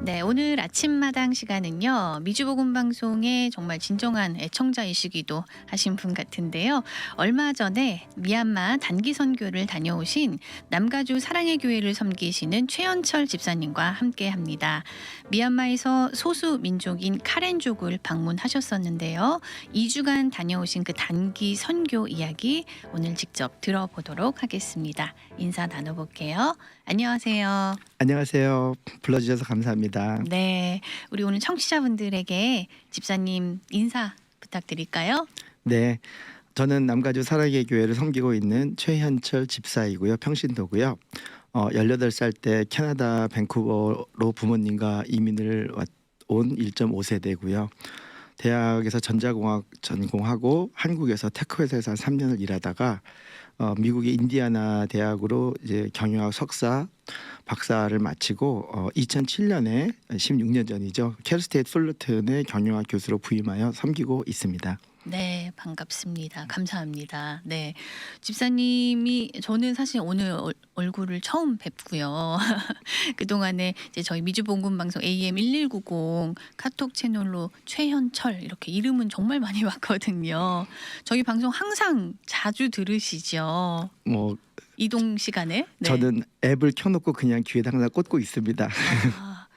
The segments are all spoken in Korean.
네, 오늘 아침마당 시간은요. 미주복음방송의 정말 진정한 애청자이시기도 하신 분 같은데요. 얼마 전에 미얀마 단기 선교를 다녀오신 남가주 사랑의 교회를 섬기시는 최현철 집사님과 함께합니다. 미얀마에서 소수 민족인 카렌족을 방문하셨었는데요. 2주간 다녀오신 그 단기 선교 이야기 오늘 직접 들어보도록 하겠습니다. 인사 나눠볼게요. 안녕하세요. 안녕하세요. 불러주셔서 감사합니다. 네, 우리 오늘 청취자분들에게 집사님 인사 부탁드릴까요? 네, 저는 남가주 사랑의 교회를 섬기고 있는 최현철 집사이고요. 평신도고요. 18살 때 캐나다 밴쿠버로 부모님과 이민을 온 1.5세대고요. 대학에서 전자공학 전공하고 한국에서 테크 회사에서 한 3년을 일하다가 미국의 인디아나 대학으로 이제 경영학 석사 박사를 마치고 2007년에 16년 전이죠. 캘스테이트 풀러튼의 경영학 교수로 부임하여 섬기고 있습니다. 네, 반갑습니다. 감사합니다. 네, 집사님이 저는 사실 오늘 얼굴을 처음 뵙고요. 그 동안에 이제 저희 미주봉군 방송 AM 1190 카톡 채널로 최현철 이렇게 이름은 정말 많이 봤거든요. 저희 방송 항상 자주 들으시죠? 뭐 이동 시간에? 네. 저는 앱을 켜놓고 그냥 귀에 항상 꽂고 있습니다.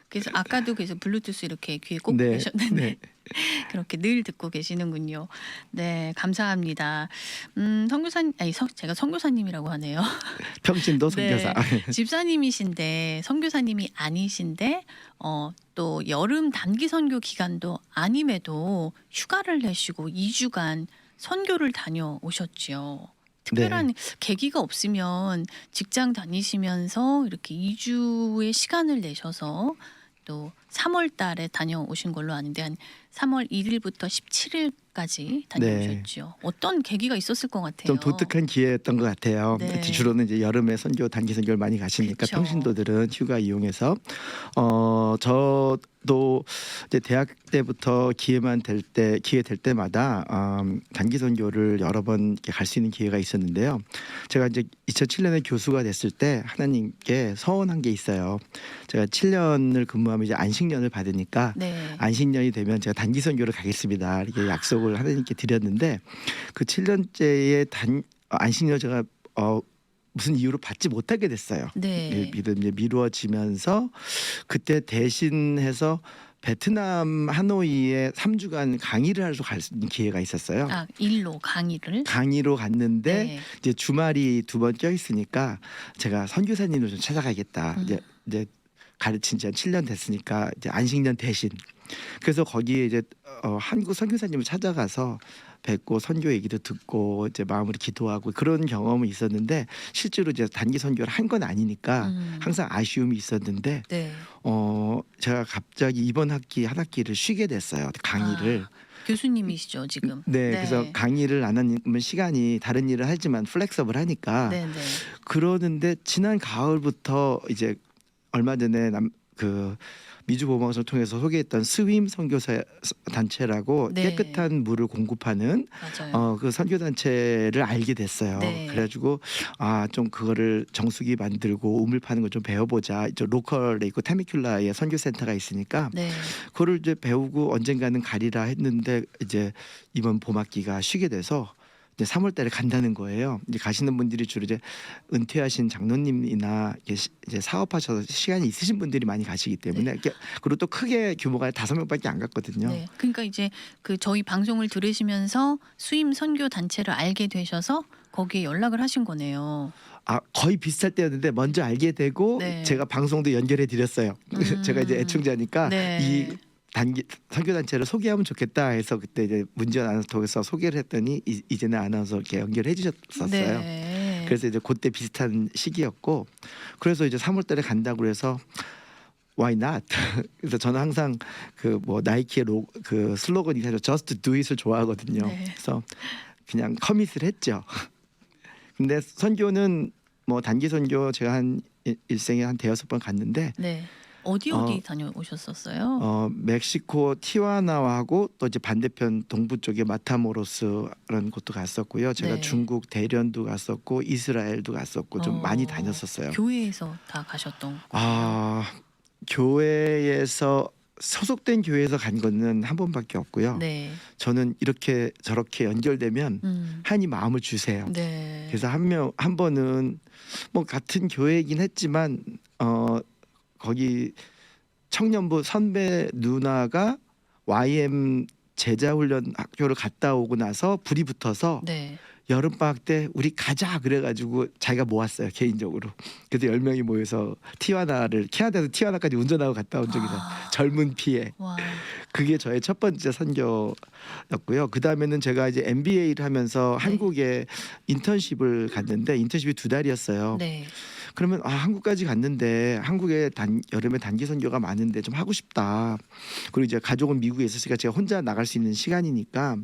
그래서 아까도 그래서 블루투스 이렇게 귀에 꽂고 네, 계셨는데 네. 그렇게 늘 듣고 계시는군요. 네, 감사합니다. 선교사님, 제가 선교사님이라고 하네요. 평신도 선교사. 네, 집사님이신데 선교사님이 아니신데 또 여름 단기 선교 기간도 아님에도 휴가를 내시고 2주간 선교를 다녀오셨죠. 특별한 계기가 없으면 직장 다니시면서 이렇게 2주의 시간을 내셔서 또 3월 달에 다녀오신 걸로 아는데 한 3월 1일부터 17일까지 다녀오셨죠. 어떤 계기가 있었을 것 같아요. 좀 독특한 기회였던 것 같아요. 네. 주로는 이제 여름에 선교 단기 선교를 많이 가시니까 그쵸. 평신도들은 휴가 이용해서 저도 이제 대학 때부터 기회 될 때마다 단기 선교를 여러 번 갈 수 있는 기회가 있었는데요. 제가 이제 2007년에 교수가 됐을 때 하나님께 서원한 게 있어요. 제가 7년을 근무하면 이제 안식년을 받으니까 네. 안식년이 되면 제가 단기 선교를 가겠습니다. 이렇게 약속을 하나님께 드렸는데 그 7년째의 안식년 제가 무슨 이유로 받지 못하게 됐어요. 네. 이제 미루어지면서 그때 대신해서 베트남 하노이에 3주간 강의를 하러 갈 수 있는 기회가 있었어요. 일로 강의를? 강의로 갔는데 네. 이제 주말이 2번 껴 있으니까 제가 선교사님을 좀 찾아가겠다. 이제 가르친 지 한 7년 됐으니까 이제 안식년 대신. 그래서 거기에 이제 한국 선교사님을 찾아가서 뵙고 선교 얘기도 듣고 이제 마음으로 기도하고 그런 경험은 있었는데 실제로 이제 단기 선교를 한 건 아니니까 항상 아쉬움이 있었는데 네. 제가 갑자기 이번 학기 한 학기를 쉬게 됐어요. 강의를. 교수님이시죠 지금? 네, 그래서 강의를 안 하면 시간이 다른 일을 하지만 플렉서블 하니까 네. 그러는데 지난 가을부터 이제 얼마 전에 미주보방을 통해서 소개했던 스윰 선교사 단체라고 네. 깨끗한 물을 공급하는 맞아요. 그 선교 단체를 알게 됐어요. 네. 그래가지고 좀 그거를 정수기 만들고 우물 파는 걸 좀 배워보자. 저 로컬에 있고 테미큘라에 선교 센터가 있으니까 네. 그거를 이제 배우고 언젠가는 가리라 했는데 이제 이번 봄학기가 쉬게 돼서 이제 3월달에 간다는 거예요. 이제 가시는 분들이 주로 이제 은퇴하신 장로님이나 이제 사업하셔서 시간이 있으신 분들이 많이 가시기 때문에 그리고 또 크게 규모가 5명밖에 안 갔거든요. 네. 그러니까 이제 그 저희 방송을 들으시면서 수임 선교 단체를 알게 되셔서 거기에 연락을 하신 거네요. 거의 비슷할 때였는데 먼저 알게 되고 네. 제가 방송도 연결해 드렸어요. 제가 이제 애청자니까 네. 이 단기 선교 단체를 소개하면 좋겠다 해서 그때 이제 문지연 아나운서 통해서 소개를 했더니 이제는 아나운서 이렇게 연결해 주셨었어요. 네. 그래서 이제 그때 비슷한 시기였고 그래서 이제 3월달에 간다고 해서 Why not? 그래서 저는 항상 그 나이키의 그 슬로건이 사실 Just Do It을 좋아하거든요. 네. 그래서 그냥 커밋을 했죠. 근데 선교는 단기 선교 제가 한 일생에 한 5번 갔는데 네. 어디 다녀오셨었어요? 멕시코 티와나하고 또 이제 반대편 동부 쪽에 마타모로스라는 곳도 갔었고요. 제가 네. 중국 대련도 갔었고 이스라엘도 갔었고 좀 많이 다녔었어요. 교회에서 다 가셨던 거예요? 교회에서 소속된 교회에서 간 거는 한 번밖에 없고요. 네. 저는 이렇게 저렇게 연결되면 하나님 마음을 주세요. 네. 그래서 한 번은 뭐 같은 교회이긴 했지만 거기 청년부 선배 누나가 YM 제자훈련 학교를 갔다 오고 나서 불이 붙어서 네. 여름방학 때 우리 가자 그래가지고 자기가 모았어요 개인적으로. 그래서 10명이 모여서 캐나다에서 티와나까지 운전하고 갔다 온 적이 있어요. 젊은 피에. 와. 그게 저의 첫 번째 선교였고요. 그 다음에는 제가 이제 MBA를 하면서 한국에 인턴십을 갔는데 인턴십이 2달이었어요. 네. 그러면 한국까지 갔는데 한국에 여름에 단기 선교가 많은데 좀 하고 싶다. 그리고 이제 가족은 미국에 있으니까 제가 혼자 나갈 수 있는 시간이니까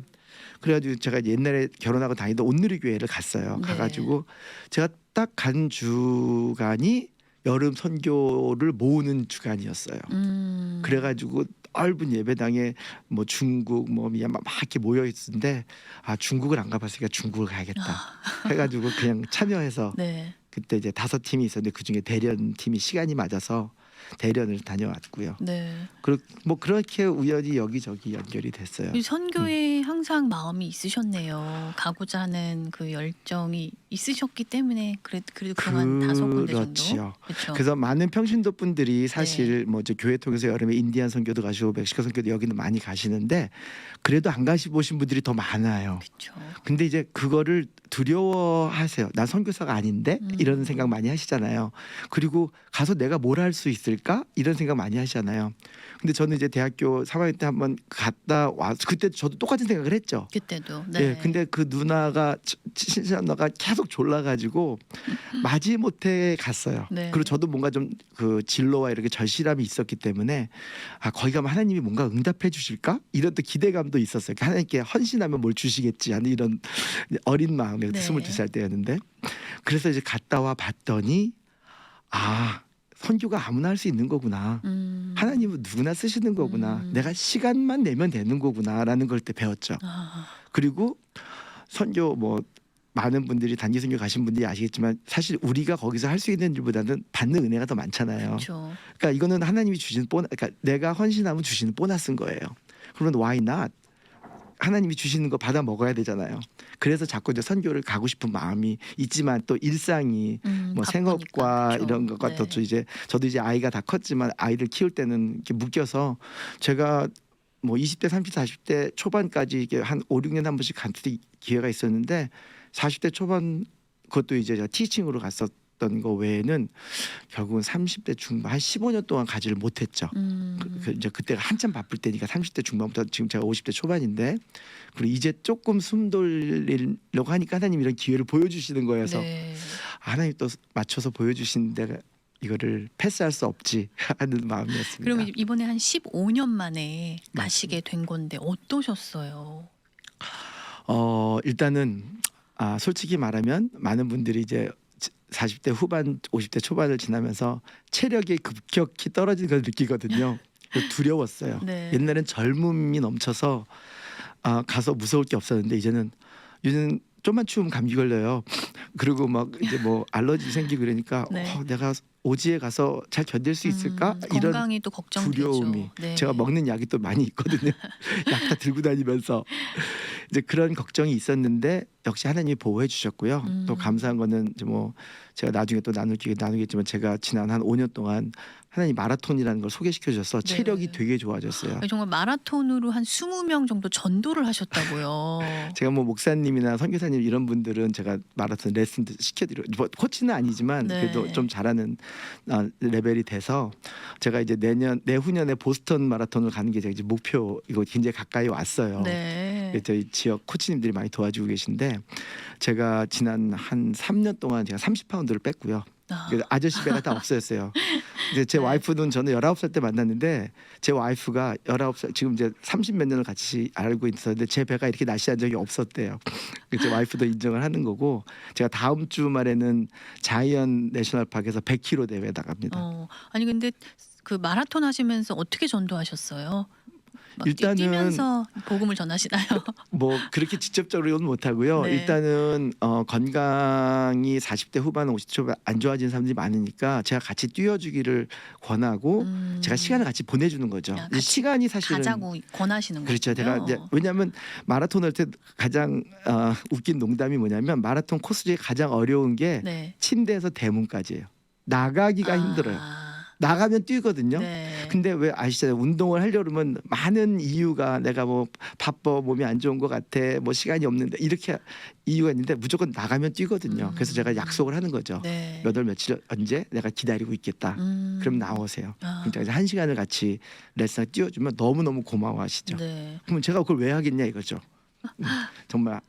그래가지고 제가 옛날에 결혼하고 다니던 온누리 교회를 갔어요. 네. 가가지고 제가 딱 간 주간이 여름 선교를 모으는 주간이었어요. 그래가지고 넓은 예배당에 뭐 중국 뭐 미얀마 막 이렇게 모여 있는데 중국을 안 가봤으니까 중국을 가야겠다 해가지고 그냥 참여해서 네. 그때 이제 5팀이 있었는데 그 중에 대련 팀이 시간이 맞아서 대련을 다녀왔고요. 네. 뭐 그렇게 우연히 여기저기 연결이 됐어요. 이 선교에 항상 마음이 있으셨네요. 가고자 하는 그 열정이 있으셨기 때문에 그래도 그동안 5군데 정도. 그렇지요. 그렇죠. 그래서 많은 평신도 분들이 사실 뭐 이제 교회 통해서 여름에 인디안 선교도 가시고 멕시코 선교도 여기는 많이 가시는데 그래도 안 가시보신 분들이 더 많아요. 그렇죠. 근데 이제 그거를 두려워하세요. 난 선교사가 아닌데 이런 생각 많이 하시잖아요. 그리고 가서 내가 뭘 할 수 있을까 이런 생각 많이 하시잖아요. 근데 저는 이제 대학교 3학년 때 한번 갔다 와 그때 저도 똑같은 생각을 했죠. 그때도. 네. 네. 근데 그 누나가 친누나가 계속 졸라가지고 마지못해 갔어요. 네. 그리고 저도 뭔가 좀 그 진로와 이렇게 절실함이 있었기 때문에 거기 가면 하나님이 뭔가 응답해 주실까 이런 또 기대감도 있었어요. 하나님께 헌신하면 뭘 주시겠지 하는 이런 어린 마음에 네. 22살 때였는데 그래서 이제 갔다 와 봤더니 선교가 아무나 할 수 있는 거구나. 하나님은 누구나 쓰시는 거구나. 내가 시간만 내면 되는 거구나라는 걸 때 배웠죠. 그리고 선교 뭐 많은 분들이 단기 선교 가신 분들이 아시겠지만 사실 우리가 거기서 할 수 있는 일보다는 받는 은혜가 더 많잖아요. 그렇죠. 그러니까 이거는 하나님이 주시는 그러니까 내가 헌신하면 주시는 보너스인 거예요. 그러면 why not? 하나님이 주시는 거 받아 먹어야 되잖아요. 그래서 자꾸 이제 선교를 가고 싶은 마음이 있지만 또 일상이 뭐 바쁘니까, 생업과 그렇죠. 이런 것과 네. 또 이제 저도 이제 아이가 다 컸지만 아이를 키울 때는 이렇게 묶여서 제가 뭐 20대, 30대, 40대 초반까지 이게 한 5, 6년 한 번씩 간 기회가 있었는데 40대 초반 그것도 이제 제가 티칭으로 갔었던 거 외에는 결국은 30대 중반 한 15년 동안 가지를 못했죠. 이제 그때가 한참 바쁠 때니까 30대 중반부터 지금 제가 50대 초반인데 그리고 이제 조금 숨 돌리려고 하니까 하나님 이런 기회를 보여주시는 거여서 네. 하나님 또 맞춰서 보여주신 데가 이거를 패스할 수 없지 하는 마음이었습니다. 그럼 이번에 한 15년 만에 맞습니다. 가시게 된 건데 어떠셨어요? 일단은 솔직히 말하면 많은 분들이 이제 40대 후반, 50대 초반을 지나면서 체력이 급격히 떨어지는 걸 느끼거든요. 두려웠어요. 네. 옛날엔 젊음이 넘쳐서 가서 무서울 게 없었는데 이제는 좀만 추우면 감기 걸려요. 그리고 막 이제 뭐 알러지 생기고 그러니까 네. 내가 오지에 가서 잘 견딜 수 있을까? 이런 건강이 또 걱정되죠. 두려움이 네. 제가 먹는 약이 또 많이 있거든요. 약 다 들고 다니면서 이제 그런 걱정이 있었는데 역시 하나님이 보호해 주셨고요. 또 감사한 거는 이제 뭐 제가 나중에 또 나누겠지만 제가 지난 한 5년 동안 하나님 마라톤이라는 걸 소개시켜 주셔서 네. 체력이 되게 좋아졌어요. 정말 마라톤으로 한 20명 정도 전도를 하셨다고요. 제가 뭐 목사님이나 선교사님 이런 분들은 제가 마라톤 레슨도 시켜드려 뭐 코치는 아니지만 네. 그래도 좀 잘하는 레벨이 돼서 제가 이제 내후년에 보스턴 마라톤을 가는 게 제가 이제 목표 이거 굉장히 가까이 왔어요. 네. 저희 지역 코치님들이 많이 도와주고 계신데 제가 지난 한 3년 동안 제가 30파운드를 뺐고요. 그래서 아저씨 배가 다 없어졌어요. 이제 제 네. 와이프는 저는 19살 때 만났는데 제 와이프가 19살 지금 이제 30 몇 년을 같이 알고 있었는데 제 배가 이렇게 날씬한 적이 없었대요. 제 와이프도 인정을 하는 거고 제가 다음 주말에는 자이언 내셔널파크에서 100km 대회 나갑니다. 아니 근데 그 마라톤 하시면서 어떻게 전도하셨어요? 막 일단은 뛰면서 복음을 전하시나요? 뭐 그렇게 직접적으로는 못하고요. 네. 일단은 건강이 40대 후반 50초 안 좋아진 사람들이 많으니까 제가 같이 뛰어주기를 권하고 제가 시간을 같이 보내주는 거죠. 야, 이제 같이 시간이 사실은 가자고 권하시는 그렇죠. 거군요. 제가 이제 왜냐하면 마라톤 할 때 가장 웃긴 농담이 뭐냐면 마라톤 코스 중에 가장 어려운 게 네. 침대에서 대문까지예요. 나가기가 힘들어요. 나가면 뛰거든요. 네. 근데 왜 아시잖아요. 운동을 하려면 많은 이유가 내가 뭐 바빠 몸이 안 좋은 것 같아 뭐 시간이 없는데 이렇게 이유가 있는데 무조건 나가면 뛰거든요. 그래서 제가 약속을 하는 거죠. 네. 몇 월 며칠 언제 내가 기다리고 있겠다. 그럼 나오세요. 그럼 제가 이제 1시간을 같이 레슨을 띄워주면 너무너무 고마워하시죠. 네. 그럼 제가 그걸 왜 하겠냐 이거죠. 정말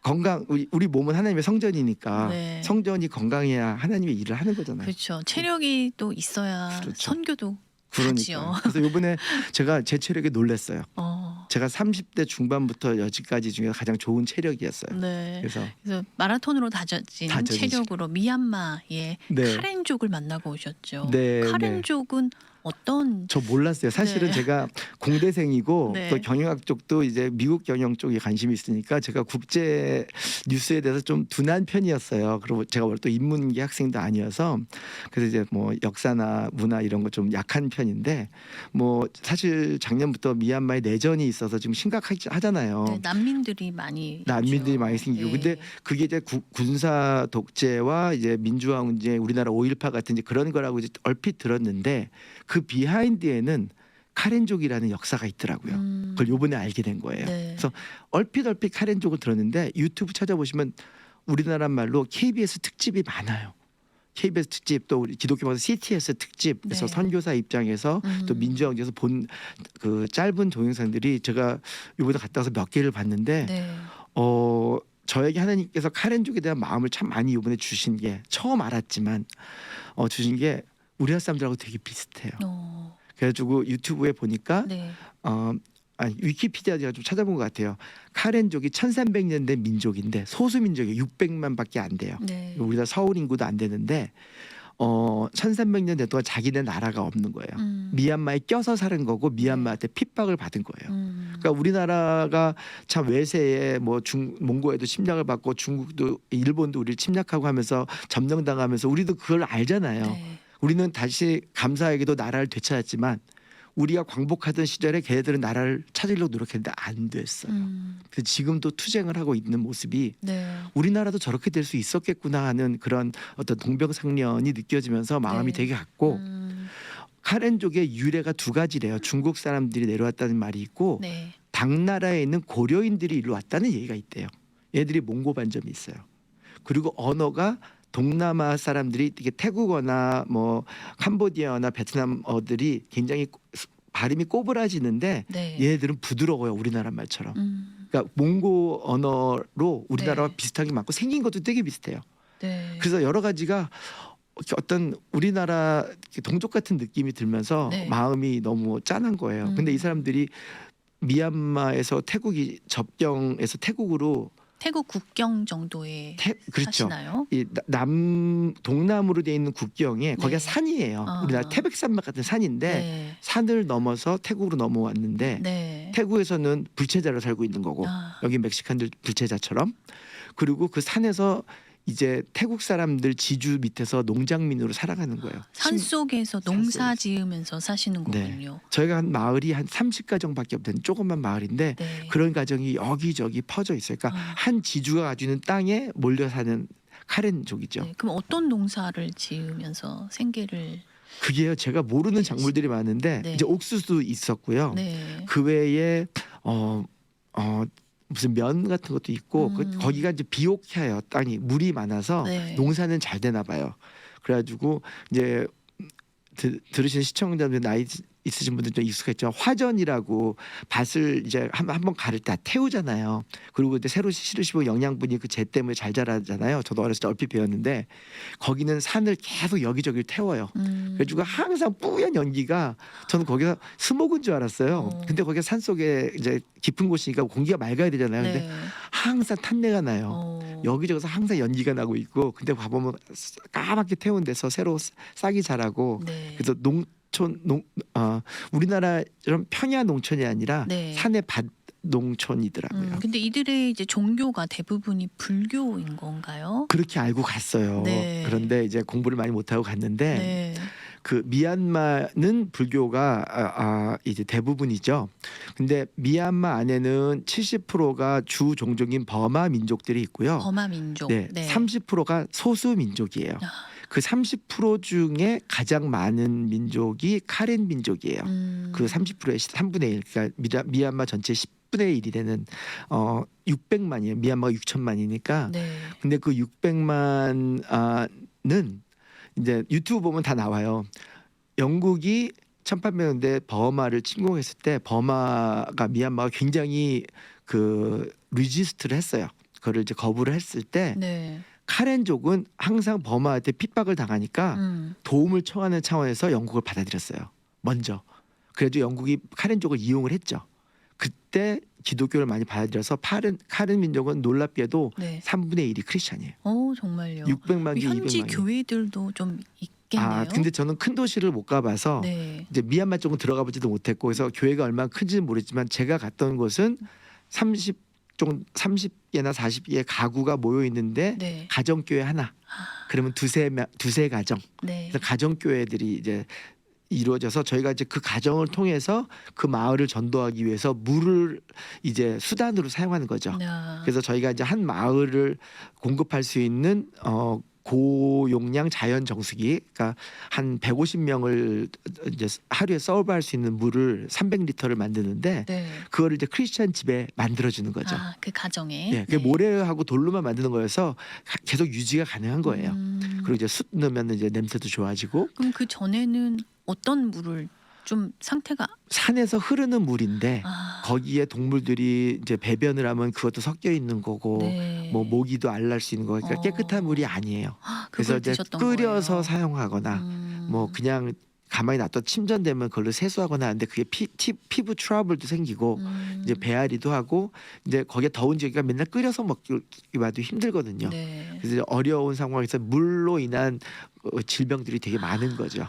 건강 우리 몸은 하나님의 성전이니까 네. 성전이 건강해야 하나님의 일을 하는 거잖아요. 그렇죠. 체력이 또 있어야 그렇죠. 선교도 그러니까 하지요. 그래서 이번에 제가 제 체력에 놀랐어요. 어. 제가 30대 중반부터 여지까지 중에 가장 좋은 체력이었어요. 네. 그래서 마라톤으로 다져진 다져지죠. 체력으로 미얀마의 네. 카렌족을 만나고 오셨죠. 네, 카렌족은 어떤 저 몰랐어요. 사실은 네. 제가 공대생이고 네. 또 경영학 쪽도 이제 미국 경영 쪽에 관심이 있으니까 제가 국제 뉴스에 대해서 좀 둔한 편이었어요. 그리고 제가 원래 또 인문계 학생도 아니어서 그래서 이제 뭐 역사나 문화 이런 거 좀 약한 편인데 뭐 사실 작년부터 미얀마에 내전이 있어서 지금 심각하잖아요. 네, 난민들이 많이 난민들이 있죠. 많이 생기고 네. 근데 그게 이제 군사 독재와 이제 민주화 문제 우리나라 5.18 같은 이제 그런 거라고 이제 얼핏 들었는데 그 비하인드에는 카렌족이라는 역사가 있더라고요. 그걸 요번에 알게 된 거예요. 네. 그래서 얼핏 카렌족을 들었는데 유튜브 찾아보시면 우리나라 말로 KBS 특집이 많아요. KBS 특집 또 우리 기독교 방송 CTS 특집 그래서 네. 선교사 입장에서 또 민주화 문제에서 본 그 짧은 동영상들이 제가 요번에 갔다 와서 몇 개를 봤는데 네. 저에게 하나님께서 카렌족에 대한 마음을 참 많이 이번에 주신 게 처음 알았지만 주신 게 우리나라 사람들하고 되게 비슷해요. 그래가지고 유튜브에 보니까 네. 위키피디아 제가 좀 찾아본 것 같아요. 카렌족이 1300년 된 민족인데 소수 민족이 600만밖에 안 돼요. 네. 우리나라 서울 인구도 안 되는데 1300년 된 동안 자기네 나라가 없는 거예요. 미얀마에 껴서 사는 거고 미얀마한테 핍박을 받은 거예요. 그러니까 우리나라가 참 외세에 뭐 몽고에도 침략을 받고 중국도 일본도 우리를 침략하고 하면서 점령당하면서 우리도 그걸 알잖아요. 네. 우리는 다시 감사하게도 나라를 되찾았지만 우리가 광복하던 시절에 걔네들은 나라를 찾으려고 노력했는데 안 됐어요. 그래서 지금도 투쟁을 하고 있는 모습이 네. 우리나라도 저렇게 될 수 있었겠구나 하는 그런 어떤 동병상련이 느껴지면서 마음이 네. 되게 갔고 카렌족의 유래가 두 가지래요. 중국 사람들이 내려왔다는 말이 있고 네. 당나라에 있는 고려인들이 일로 왔다는 얘기가 있대요. 얘들이 몽고 반점이 있어요. 그리고 언어가 동남아 사람들이 이게 태국어나 뭐 캄보디아나 베트남어들이 굉장히 발음이 꼬부라지는데 네. 얘네들은 부드러워요. 우리나라 말처럼. 그러니까 몽고 언어로 우리나라와 네. 비슷하게 맞고 생긴 것도 되게 비슷해요. 네. 그래서 여러 가지가 어떤 우리나라 동족 같은 느낌이 들면서 네. 마음이 너무 짠한 거예요. 근데 이 사람들이 미얀마에서 태국이 접경에서 태국으로 태국 국경 정도에 그렇죠. 사시나요? 이 동남으로 돼 있는 국경에 거기가 네. 산이에요. 우리나라 태백산맥 같은 산인데 네. 산을 넘어서 태국으로 넘어왔는데 네. 태국에서는 불체자로 살고 있는 거고 여기 멕시칸들 불체자처럼 그리고 그 산에서 이제 태국 사람들 지주 밑에서 농장민으로 살아가는 거예요. 산 속에서 농사 속에서. 지으면서 사시는 네. 거군요. 저희가 한 마을이 한 30가정밖에 없는 조그만 마을인데 네. 그런 가정이 여기저기 퍼져 있어요. 그러니까 한 지주가 가지고 있는 땅에 몰려 사는 카렌족이죠. 네. 그럼 어떤 농사를 지으면서 생계를 그게요. 제가 모르는 작물들이 많은데 네. 이제 옥수수 있었고요. 네. 그 외에 무슨 면 같은 것도 있고 거기가 이제 비옥해요. 땅이 물이 많아서 네. 농사는 잘 되나 봐요. 그래가지고 이제 들으시는 시청자분들 나이 있으신 분들 좀 익숙했죠. 화전이라고 밭을 이제 한번 가를 때 태우잖아요. 그리고 이제 새로 실으시고 영양분이 그 재 때문에 잘 자라잖아요. 저도 어렸을 때 얼핏 배웠는데 거기는 산을 계속 여기저기 태워요. 그래가지고 항상 뿌연 연기가 저는 거기가 스모그인 줄 알았어요. 근데 거기가 산 속에 이제 깊은 곳이니까 공기가 맑아야 되잖아요. 근데 네. 항상 탄내가 나요. 여기저기서 항상 연기가 나고 있고 근데 가보면 까맣게 태운 데서 새로 싹이 자라고 네. 그래서 우리나라처럼 평야 농촌이 아니라 네. 산의 밭 농촌이더라고요. 근데 이들의 이제 종교가 대부분이 불교인 건가요? 그렇게 알고 갔어요. 네. 그런데 이제 공부를 많이 못하고 갔는데 네. 그 미얀마는 불교가 이제 대부분이죠. 근데 미얀마 안에는 70%가 주 종족인 버마 민족들이 있고요. 버마 민족. 네, 30%가 소수 민족이에요. 아, 그 30% 중에 가장 많은 민족이 카렌 민족이에요. 그 30%의 3분의 1, 그러니까 미얀마 전체 10분의 1이 되는 600만이에요. 미얀마가 6천만이니까. 네. 근데 그 600만은 이제 유튜브 보면 다 나와요. 영국이 1800년대 버마를 침공했을 때 버마가 미얀마가 굉장히 그 리지스트를 했어요. 그거를 이제 거부를 했을 때 네. 카렌족은 항상 버마한테 핍박을 당하니까 도움을 청하는 차원에서 영국을 받아들였어요. 먼저. 그래도 영국이 카렌족을 이용을 했죠. 그때 기독교를 많이 받아들여서 카렌 민족은 놀랍게도 네. 3분의 1이 크리스찬이에요. 정말요. 600만 개, 현지 200만 개. 교회들도 좀 있겠네요. 근데 저는 큰 도시를 못 가봐서 네. 이제 미얀마 쪽은 들어가 보지도 못했고 그래서 교회가 얼마나 큰지는 모르지만 제가 갔던 곳은 30개나 40개의 가구가 모여 있는데 네. 가정교회 하나. 그러면 두세 가정. 네. 그래서 가정교회들이 이제 이루어져서 저희가 이제 그 가정을 통해서 그 마을을 전도하기 위해서 물을 이제 수단으로 사용하는 거죠. 그래서 저희가 이제 한 마을을 공급할 수 있는 고용량 자연 정수기, 그러니까 한 150명을 이제 하루에 서브할 수 있는 물을 300리터를 만드는데 네. 그거를 이제 크리스천 집에 만들어주는 거죠. 그 가정에. 예, 그게 모래하고 돌로만 만드는 거여서 계속 유지가 가능한 거예요. 그리고 이제 숯 넣으면 이제 냄새도 좋아지고. 그럼 그 전에는 어떤 물을 좀 상태가 산에서 흐르는 물인데 거기에 동물들이 이제 배변을 하면 그것도 섞여 있는 거고 네. 뭐 모기도 알날 수 있는 거, 그러니까 깨끗한 물이 아니에요. 그래서 그걸 이제 드셨던 끓여서 거예요. 사용하거나 뭐 그냥 가만히 놔둬 침전되면 그걸로 세수하거나 하는데 그게 피부 트러블도 생기고 이제 배앓이도 하고 이제 거기에 더운 지역이니까 맨날 끓여서 먹기봐도 힘들거든요. 네. 그래서 어려운 상황에서 물로 인한 질병들이 되게 많은 거죠.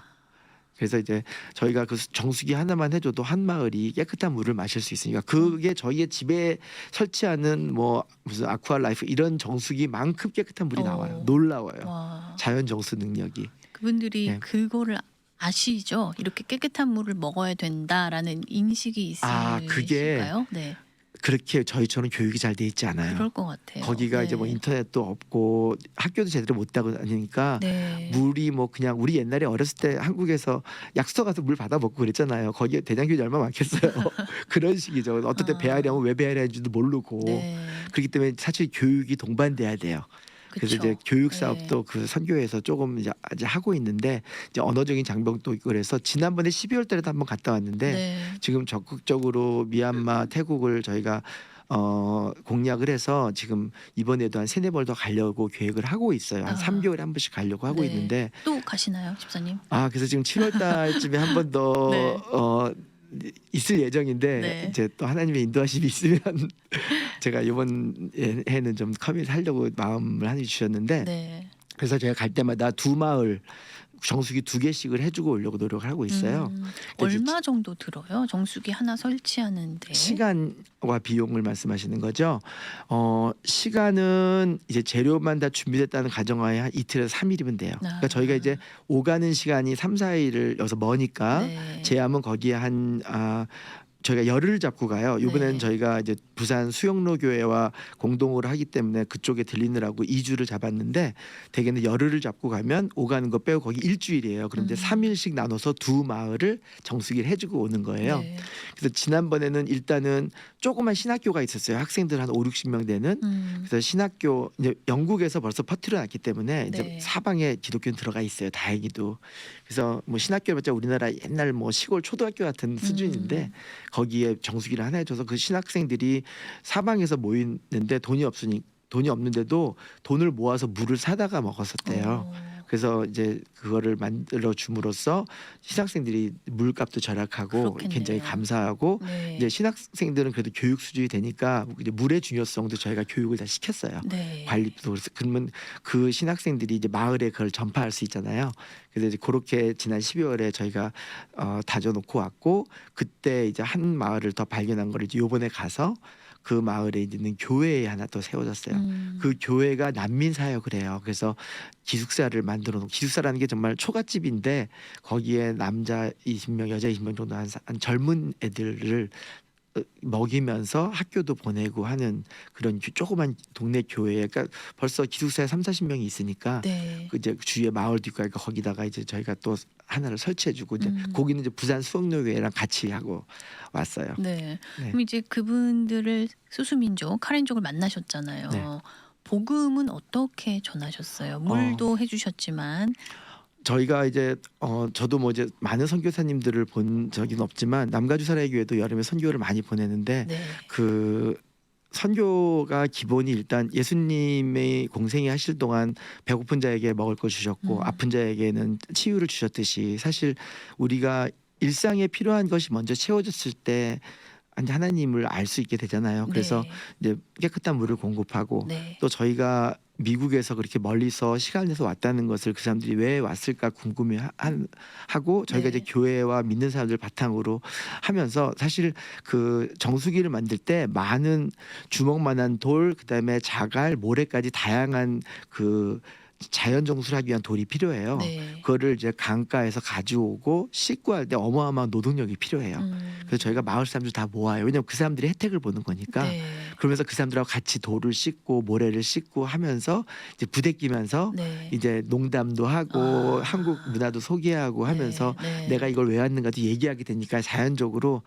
그래서 이제 저희가 그 정수기 하나만 해줘도 한 마을이 깨끗한 물을 마실 수 있으니까 그게 저희의 집에 설치하는 뭐 무슨 아쿠아라이프 이런 정수기만큼 깨끗한 물이 나와요. 놀라워요. 와. 자연 정수 능력이. 그분들이 네. 그거를 아시죠? 이렇게 깨끗한 물을 먹어야 된다라는 인식이 있으실까요? 그게 네. 그렇게 저희처럼 교육이 잘 돼 있지 않아요. 그럴 것 같아요. 거기가 네. 이제 뭐 인터넷도 없고 학교도 제대로 못 가고 다니니까 네. 물이 뭐 그냥 우리 옛날에 어렸을 때 한국에서 약수터 가서 물 받아 먹고 그랬잖아요. 거기에 대장균이 얼마나 많겠어요. 그런 식이죠. 어떤 때 배앓이하면 왜 배앓이하는지도 모르고 네. 그렇기 때문에 사실 교육이 동반돼야 돼요. 그래서 그쵸. 이제 교육 네. 사업도 그 선교에서 조금 이제 하고 있는데 이제 언어적인 장벽도 있고 그래서 지난번에 12월 달에도 한번 갔다 왔는데 네. 지금 적극적으로 미얀마, 태국을 저희가 공략을 해서 지금 이번에도 한 3-4번 더 가려고 계획을 하고 있어요. 한 3개월에 한 번씩 가려고 하고 네. 있는데 또 가시나요, 집사님? 그래서 지금 7월 달쯤에 한 번 더 네. 있을 예정인데 네. 이제 또 하나님의 인도하심이 있으면 제가 이번 해는 좀 커밋 하려고 마음을 하나 주셨는데 네. 그래서 제가 갈 때마다 두 마을 정수기 2개씩을 해주고 오려고 노력을 하고 있어요. 얼마 정도 들어요? 정수기 하나 설치하는데. 시간과 비용을 말씀하시는 거죠. 시간은 이제 재료만 다 준비됐다는 가정하에 한 이틀에서 3일이면 돼요. 그러니까 저희가 이제 오가는 시간이 3-4일을 여기서 머니까 네. 제하면 거기에 저희가 열흘을 잡고 가요. 이번에는 네. 저희가 이제 부산 수영로 교회와 공동으로 하기 때문에 그쪽에 들리느라고 2주를 잡았는데 대개는 열흘을 잡고 가면 오가는 거 빼고 거기 일주일이에요. 그런데 3일씩 나눠서 두 마을을 정수기를 해주고 오는 거예요. 네. 그래서 지난번에는 일단은 조그만 신학교가 있었어요. 학생들 한 5-60명 되는. 그래서 신학교 이제 영국에서 벌써 퍼뜨려 놨기 때문에 이제 네. 사방에 기독교는 들어가 있어요. 다행히도. 그래서 뭐 신학교봤자 우리나라 옛날 뭐 시골 초등학교 같은 수준인데 거기에 정수기를 하나 해줘서 그 신학생들이 사방에서 모이는데 돈이 없는데도 돈을 모아서 물을 사다가 먹었었대요. 그래서 이제 그거를 만들어 줌으로써 신학생들이 물값도 절약하고 그렇겠네요. 굉장히 감사하고 네. 이제 신학생들은 그래도 교육 수준이 되니까 이제 물의 중요성도 저희가 교육을 다 시켰어요. 네. 관리도 그래서 그러면 그 신학생들이 이제 마을에 그걸 전파할 수 있잖아요. 그래서 이제 그렇게 지난 12월에 저희가 다져놓고 왔고 그때 이제 한 마을을 더 발견한 걸 이제 요번에 가서 그 마을에 있는 교회에 하나 또 세워졌어요. 그 교회가 난민 사역을 해요. 그래서 기숙사를 만들어 놓고 기숙사라는 게 정말 초가집인데 거기에 남자 20명, 여자 20명 정도 한 젊은 애들을 먹이면서 학교도 보내고 하는 그런 조그만 동네 교회. 그러니까 벌써 기숙사에 30-40명이 있으니까 네. 그 이제 주위에 마을도 있고 하니까 거기다가 이제 저희가 또 하나를 설치해주고 이제 음. 거기는 이제 부산 수흥로교회랑 같이 하고 왔어요. 네. 네. 그럼 이제 그분들을 소수민족 카렌족을 만나셨잖아요. 네. 복음은 어떻게 전하셨어요? 물도 해주셨지만. 저희가 이제 저도 뭐 이제 많은 선교사님들을 본 적은 없지만 남가주 사랑의 교회도 여름에 선교를 많이 보내는데 네. 그 선교가 기본이 일단 예수님의 공생애 하실 동안 배고픈 자에게 먹을 걸 주셨고 아픈 자에게는 치유를 주셨듯이 사실 우리가 일상에 필요한 것이 먼저 채워졌을 때 하나님을 알 수 있게 되잖아요. 그래서 네. 이제 깨끗한 물을 공급하고 네. 또 저희가 미국에서 그렇게 멀리서 시간을 내서 왔다는 것을 그 사람들이 왜 왔을까 궁금해하고 저희가 네. 이제 교회와 믿는 사람들 바탕으로 하면서 사실 그 정수기를 만들 때 많은 주먹만한 돌 그다음에 자갈 모래까지 다양한 그 자연 정수를 하기 위한 돌이 필요해요. 네. 그거를 이제 강가에서 가져오고 씻고 할 때 어마어마한 노동력이 필요해요. 그래서 저희가 마을 사람들 다 모아요. 왜냐하면 그 사람들이 혜택을 보는 거니까. 네. 그러면서 그 사람들하고 같이 돌을 씻고 모래를 씻고 하면서 이제 부대끼면서 네. 이제 농담도 하고 아. 한국 문화도 소개하고 하면서 네. 내가 이걸 왜 왔는가도 얘기하게 되니까 자연적으로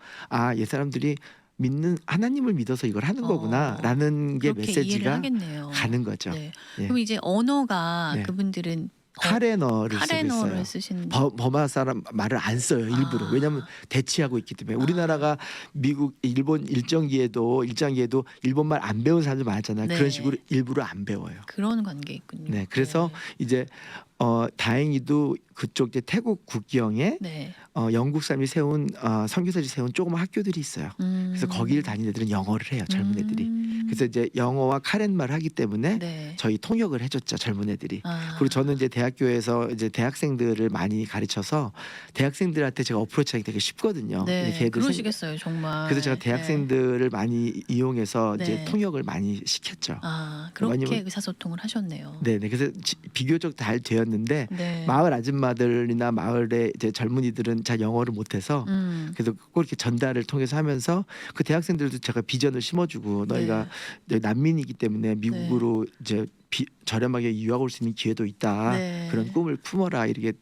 이 사람들이 믿는 하나님을 믿어서 이걸 하는 거구나라는 게 그렇게 이해를 메시지가 하겠네요. 가는 거죠. 네. 예. 그럼 이제 언어가 네. 그분들은 카레너를 쓰고 카레너를 있어요. 쓰시는 버마 사람 말을 안 써요 일부러. 왜냐하면 대치하고 있기 때문에. 우리나라가 미국, 일본 일장기에도 일본 말 안 배운 사람들 많았잖아요. 네. 그런 식으로 일부러 안 배워요. 그런 관계 있군요. 네, 그래서 이제 다행히도 그쪽 이제 태국 국경에 네. 영국 사람이 세운 선교사들이 세운 조그만 학교들이 있어요. 그래서 거기를 다니는 애들은 영어를 해요. 젊은 애들이. 그래서 이제 영어와 카렌말을 하기 때문에 네. 저희 통역을 해줬죠. 젊은 애들이. 아. 그리고 저는 이제 대학교에서 이제 대학생들을 많이 가르쳐서 대학생들한테 제가 어프로치하기 되게 쉽거든요. 네. 걔들 그러시겠어요, 정말. 그래서 제가 대학생들을 많이 이용해서 네. 이제 통역을 많이 시켰죠. 그렇게 왜냐면- 의사소통을 하셨네요. 네네. 그래서 비교적 잘 되었는데 네. 마을 아줌마들이나 마을의 이제 젊은이들은 잘 영어를 못해서 그래서 꼭 이렇게 전달을 통해서 하면서 그 대학생들도 제가 비전을 심어주고 너희가 이제 난민이기 때문에 미국으로 이제 저렴하게 유학 올 수 있는 기회도 있다. 네. 그런 꿈을 품어라 이렇게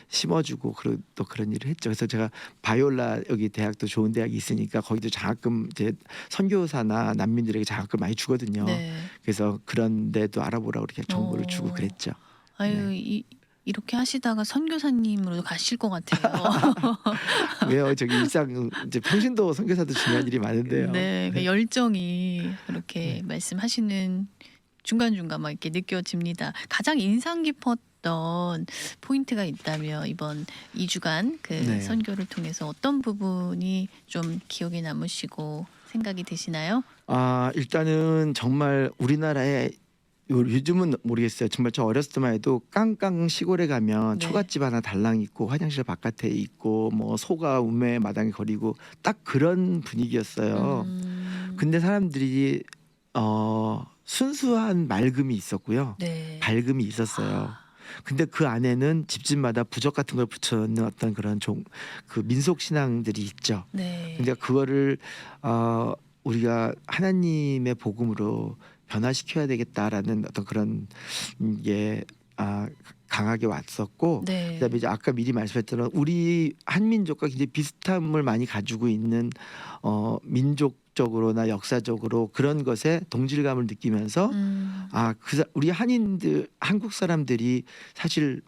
심어주고 또 그런 일을 했죠. 그래서 제가 바이올라 여기 대학도 좋은 대학이 있으니까 거기도 장학금 이제 선교사나 난민들에게 장학금 많이 주거든요. 네. 그래서 그런 데도 알아보라고 이렇게 정보를 주고 어. 그랬죠. 아유, 이렇게 하시다가 선교사님으로 가실 것 같아요. 왜요? 저기 일상 이제 평신도 선교사도 중요한 일이 많은데요. 네, 그 열정이 그렇게 말씀하시는 중간중간 막 이렇게 느껴집니다. 가장 인상 깊었던 포인트가 있다면 이번 2주간 그 네. 선교를 통해서 어떤 부분이 좀 기억에 남으시고 생각이 되시나요? 일단은 정말 우리나라에 요즘은 모르겠어요. 정말 저 어렸을 때만 해도 깡깡 시골에 가면 네. 초가집 하나 달랑 있고 화장실 바깥에 있고 뭐 소가 우매 마당에 거리고 딱 그런 분위기였어요. 근데 사람들이 순수한 맑음이 있었고요. 네. 밝음이 있었어요. 근데 그 안에는 집집마다 부적 같은 걸 붙여놓는 어떤 그런 그 민속 신앙들이 있죠. 네. 근데 그거를 우리가 하나님의 복음으로 변화시켜야 되겠다라는 어떤 그런 게 강하게 왔었고, 네. 그다음에 이제 아까 미리 말씀했던 우리 한민족과 굉장히 비슷함을 많이 가지고 있는 민족적으로나 역사적으로 그런 것에 동질감을 느끼면서 우리 한국 사람들이 사실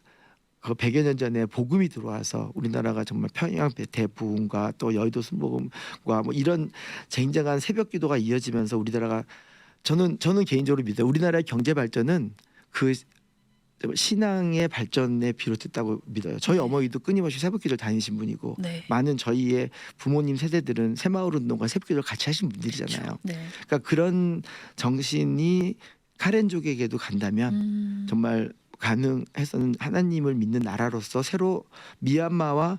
그 100여 년 전에 복음이 들어와서 우리나라가 정말 평양 대부흥과 또 여의도 순복음과 뭐 이런 쟁쟁한 새벽 기도가 이어지면서 우리나라가 저는 개인적으로 믿어요. 우리나라의 경제 발전은 그 신앙의 발전에 비롯했다고 믿어요. 저희 네. 어머니도 끊임없이 새벽기도를 다니신 분이고 네. 많은 저희의 부모님 세대들은 새마을운동과 새벽기도를 같이 하신 분들이잖아요. 네. 그러니까 그런 정신이 카렌족에게도 간다면 정말 가능해서는 하나님을 믿는 나라로서 새로 미얀마와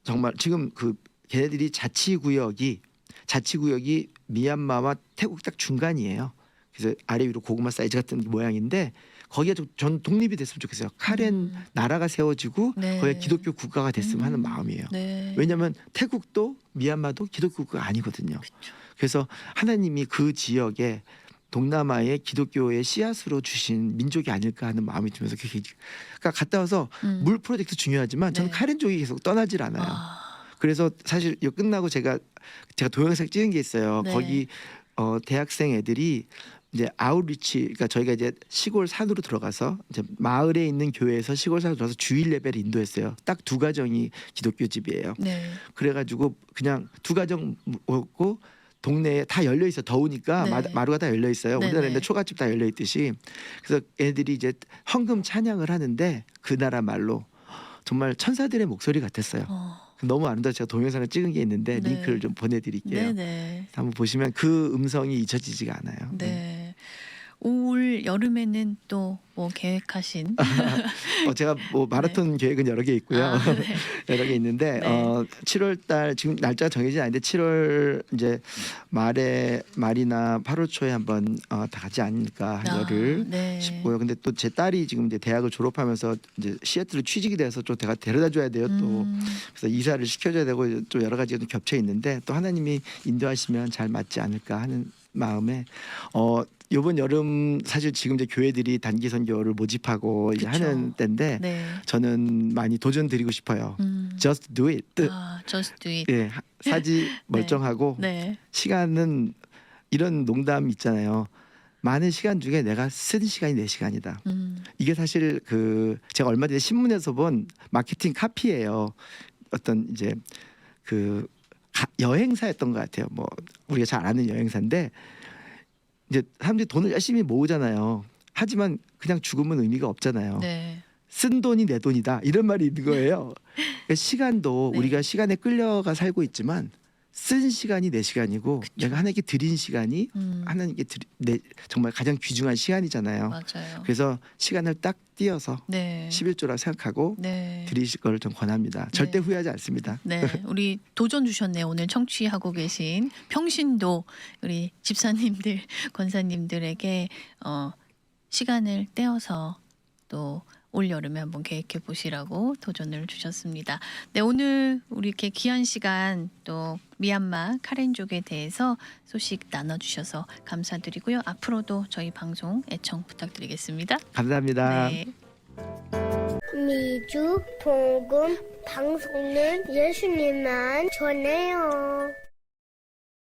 정말 지금 그 걔네들이 자치구역이 미얀마와 태국 딱 중간이에요. 그래서 아래 위로 고구마 사이즈 같은 모양인데 거기가 전 독립이 됐으면 좋겠어요. 카렌 나라가 세워지고 네. 거기가 기독교 국가가 됐으면 하는 마음이에요. 네. 왜냐하면 태국도 미얀마도 기독교 국가가 아니거든요. 그쵸. 그래서 하나님이 그 지역에 동남아의 기독교의 씨앗으로 주신 민족이 아닐까 하는 마음이 들면서 그러니까 갔다 와서 물 프로젝트 중요하지만 저는 네. 카렌족이 계속 떠나질 않아요. 그래서 사실 이거 끝나고 제가 동영상 찍은 게 있어요. 네. 거기 대학생 애들이 이제 아웃리치, 그러니까 저희가 이제 시골 산으로 들어가서 이제 마을에 있는 교회에서 시골 산으로 들어가서 주일 예배를 인도했어요. 딱 2가정이 기독교 집이에요. 네. 그래가지고 그냥 2가정 먹고 동네에 다 열려 있어. 더우니까 네. 마루가 다 열려 있어요. 네네. 우리나라에 있는 초가집 다 열려 있듯이. 그래서 애들이 이제 헌금 찬양을 하는데 그 나라 말로 정말 천사들의 목소리 같았어요. 너무 아름다워. 제가 동영상을 찍은 게 있는데 네. 링크를 좀 보내드릴게요. 네네. 한번 보시면 그 음성이 잊혀지지가 않아요. 네. 올 여름에는 또 뭐 계획하신 제가 뭐 마라톤 계획은 여러 개 있고요. 네. 여러 개 있는데 네. 7월달 지금 날짜가 정해지지 않는데 7월 이제 말이나 8월 초에 한번 다 가지 않을까 한 열흘 네. 싶고요. 근데 또 제 딸이 지금 이제 대학을 졸업하면서 이제 시애틀로 취직이 돼서 좀 제가 데려다 줘야 돼요. 또 그래서 이사를 시켜줘야 되고 또 여러 가지가 좀 겹쳐 있는데 또 하나님이 인도하시면 잘 맞지 않을까 하는 마음에 이번 여름 사실 지금 이제 교회들이 단기 선교를 모집하고 이제 그쵸. 하는 때인데 네. 저는 많이 도전 드리고 싶어요. Just do it. just do it. 예, 사지 멀쩡하고 네. 시간은 이런 농담 있잖아요. 많은 시간 중에 내가 쓴 시간이 4시간이다. 이게 사실 그 제가 얼마 전에 신문에서 본 마케팅 카피예요. 어떤 이제 그 여행사였던 것 같아요. 뭐 우리가 잘 아는 여행사인데 이제 사람들이 돈을 열심히 모으잖아요. 하지만 그냥 죽으면 의미가 없잖아요. 네. 쓴 돈이 내 돈이다 이런 말이 있는 거예요. 그러니까 시간도 네. 우리가 시간에 끌려가 살고 있지만 쓴 시간이 내 시간이고 내가 하나님께 드린 시간이 하나님께 정말 가장 귀중한 시간이잖아요. 맞아요. 그래서 시간을 딱 띄어서 네. 11조라 생각하고 네. 드리실 걸 좀 권합니다. 절대 후회하지 않습니다. 네, 우리 도전 주셨네요. 오늘 청취하고 계신 평신도 우리 집사님들, 권사님들에게 시간을 떼어서 또 올 여름에 한번 계획해 보시라고 도전을 주셨습니다. 네, 오늘 우리 이렇게 귀한 시간 또 미얀마 카렌족에 대해서 소식 나눠주셔서 감사드리고요. 앞으로도 저희 방송 애청 부탁드리겠습니다. 감사합니다. 네. 미주 복음 방송은 예수님만 전해요.